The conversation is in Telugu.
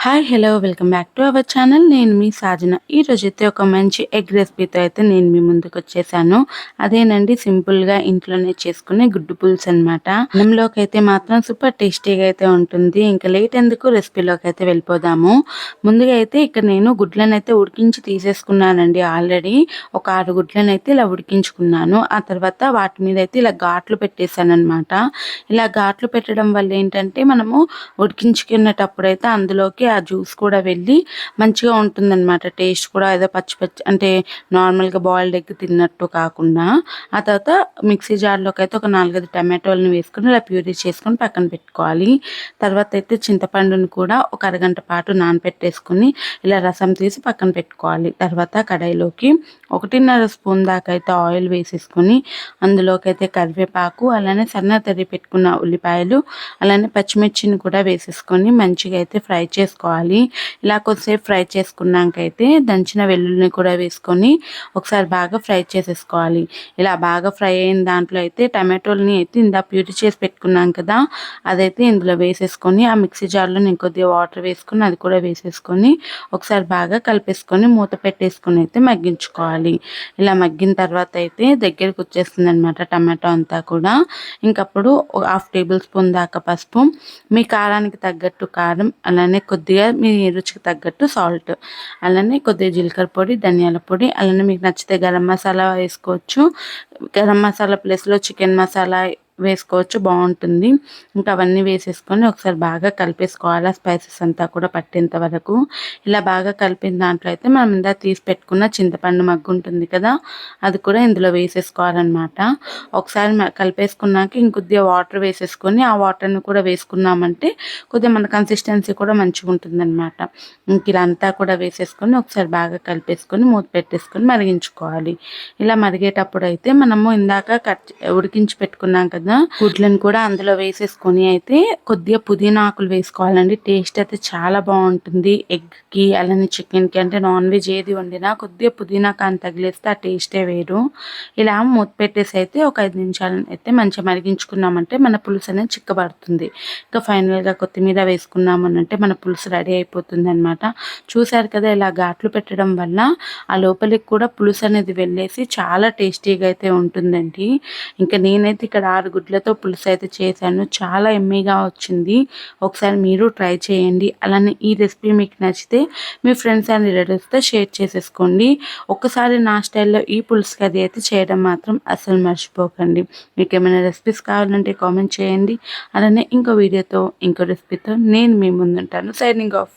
Hi hello welcome back to our channel. నేను మీ సాజన. ఈరోజైతే ఒక మంచి ఎగ్ రెసిపీతో అయితే నేను మీ ముందుకు వచ్చేసాను. అదేనండి, సింపుల్గా ఇంట్లోనే చేసుకునే గుడ్డు పులుసు అనమాట. అన్నంలోకి అయితే మాత్రం సూపర్ టేస్టీగా అయితే ఉంటుంది. ఇంకా లేట్ ఎందుకు, రెసిపీలోకి అయితే వెళ్ళిపోదాము. ముందుగా అయితే ఇక్కడ నేను గుడ్లను అయితే ఉడికించి తీసేసుకున్నానండి. ఆల్రెడీ ఒక 6 గుడ్లను అయితే ఇలా ఉడికించుకున్నాను. ఆ తర్వాత వాటి మీద అయితే ఇలా ఘాట్లు పెట్టేశాను అనమాట. ఇలా ఘాట్లు పెట్టడం వల్ల ఏంటంటే మనము ఉడికించుకునేటప్పుడు అయితే అందులోకి ఆ జ్యూస్ కూడా వెళ్ళి మంచిగా ఉంటుందన్నమాట. టేస్ట్ కూడా ఏదో పచ్చి పచ్చి అంటే నార్మల్‌గా బాయిల్డ్ ఎగ్ తిన్నట్టు కాకుండా. ఆ తర్వాత మిక్సీ జార్‌లోకి అయితే ఒక 4, 5 టమాటోలను వేసుకొని ఇలా ప్యూరీ చేసుకొని పక్కన పెట్టుకోవాలి. తర్వాత అయితే చింతపండుని కూడా ఒక అరగంట పాటు నానబెట్టేసుకొని ఇలా రసం తీసి పక్కన పెట్టుకోవాలి. తర్వాత కడాయిలోకి 1.5 స్పూన్ దాకా అయితే ఆయిల్ వేసేసుకొని అందులోకి అయితే కరివేపాకు, అలానే సన్నగా తరిగి పెట్టుకున్న ఉల్లిపాయలు, అలానే పచ్చిమిర్చిని కూడా వేసేసుకొని మంచిగా అయితే ఫ్రై చేసుకోవాలి. ఇలా కొద్దిసేపు ఫ్రై చేసుకున్నాకైతే దంచిన వెల్లుల్లిని కూడా వేసుకొని ఒకసారి బాగా ఫ్రై చేసేసుకోవాలి. ఇలా బాగా ఫ్రై అయిన దాంట్లో అయితే టమాటోలని అయితే ఇందా ప్యూరీ చేసి పెట్టుకున్నాం కదా, అదైతే ఇందులో వేసేసుకొని ఆ మిక్సీ జార్లో నేను కొద్దిగా వాటర్ వేసుకొని అది కూడా వేసేసుకొని ఒకసారి బాగా కలిపేసుకొని మూత పెట్టేసుకొని అయితే మగ్గించుకోవాలి. ఇలా మగ్గిన తర్వాత అయితే దగ్గరికి వచ్చేస్తుంది అనమాట టమాటో అంతా కూడా. ఇంకప్పుడు 1/2 టేబుల్ స్పూన్ దాకా పసుపు, మీ కారానికి తగ్గట్టు కారం, అలానే కొద్దిగా మీ రుచికి తగ్గట్టు సాల్ట్, అలానే కొద్దిగా జీలకర్ర పొడి, ధనియాల పొడి, అలానే మీకు నచ్చితే గరం మసాలా వేసుకోవచ్చు. గరం మసాలా ప్లేస్‌లో చికెన్ మసాలా వేసుకోవచ్చు, బాగుంటుంది. ఇంకా అవన్నీ వేసేసుకొని ఒకసారి బాగా కలిపేసుకోవాలి. స్పైసెస్ అంతా కూడా పట్టేంత వరకు. ఇలా బాగా కలిపిన దాంట్లో అయితే మనం ఇందాక తీసి పెట్టుకున్న చింతపండు మగ్గు ఉంటుంది కదా, అది కూడా ఇందులో వేసేసుకోవాలన్నమాట. ఒకసారి కలిపేసుకున్నాక ఇంకొద్దిగా వాటర్ వేసేసుకొని ఆ వాటర్ని కూడా వేసుకున్నామంటే కొద్దిగా మన కన్సిస్టెన్సీ కూడా మంచిగా ఉంటుందన్నమాట. ఇంక ఇలా అంతా కూడా వేసేసుకొని ఒకసారి బాగా కలిపేసుకొని మూత పెట్టేసుకొని మరిగించుకోవాలి. ఇలా మరిగేటప్పుడు అయితే మనము ఇందాక ఉడికించి పెట్టుకున్నాం కదా గుడ్లను కూడా అందులో వేసేసుకొని అయితే కొద్దిగా పుదీనా ఆకులు వేసుకోవాలండి. టేస్ట్ అయితే చాలా బాగుంటుంది ఎగ్కి, అలానే చికెన్కి. అంటే నాన్ వెజ్ ఏది వండినా కొద్దిగా పుదీనా కాని తగిలేస్తే ఆ టేస్టే వేరు. ఇలా మూత పెట్టేసి అయితే ఒక 5 నిమిషాలు అయితే మంచిగా మరిగించుకున్నామంటే మన పులుసు అనేది చిక్కబడుతుంది. ఇంకా ఫైనల్గా కొత్తిమీర వేసుకున్నామనంటే మన పులుసు రెడీ అయిపోతుంది అనమాట. చూసారు కదా, ఇలా ఘాట్లు పెట్టడం వల్ల ఆ లోపలికి కూడా పులుసు అనేది వెళ్ళేసి చాలా టేస్టీగా అయితే ఉంటుందండి. ఇంకా నేనైతే ఇక్కడ 6 గుడ్లతో పులుసు అయితే చేశాను. చాలా ఎమ్మీగా వచ్చింది. ఒకసారి మీరు ట్రై చేయండి. అలానే ఈ రెసిపీ మీకు నచ్చితే మీ ఫ్రెండ్స్ అండ్ రిలేటివ్స్తో షేర్ చేసేసుకోండి. ఒక్కసారి నా స్టైల్లో ఈ పులుసు కర్రీ అయితే చేయడం మాత్రం అస్సలు మర్చిపోకండి. మీకు ఏమైనా రెసిపీస్ కావాలంటే కామెంట్ చేయండి. అలానే ఇంకో వీడియోతో ఇంకో రెసిపీతో నేను మీ ముందుంటాను. Signing of.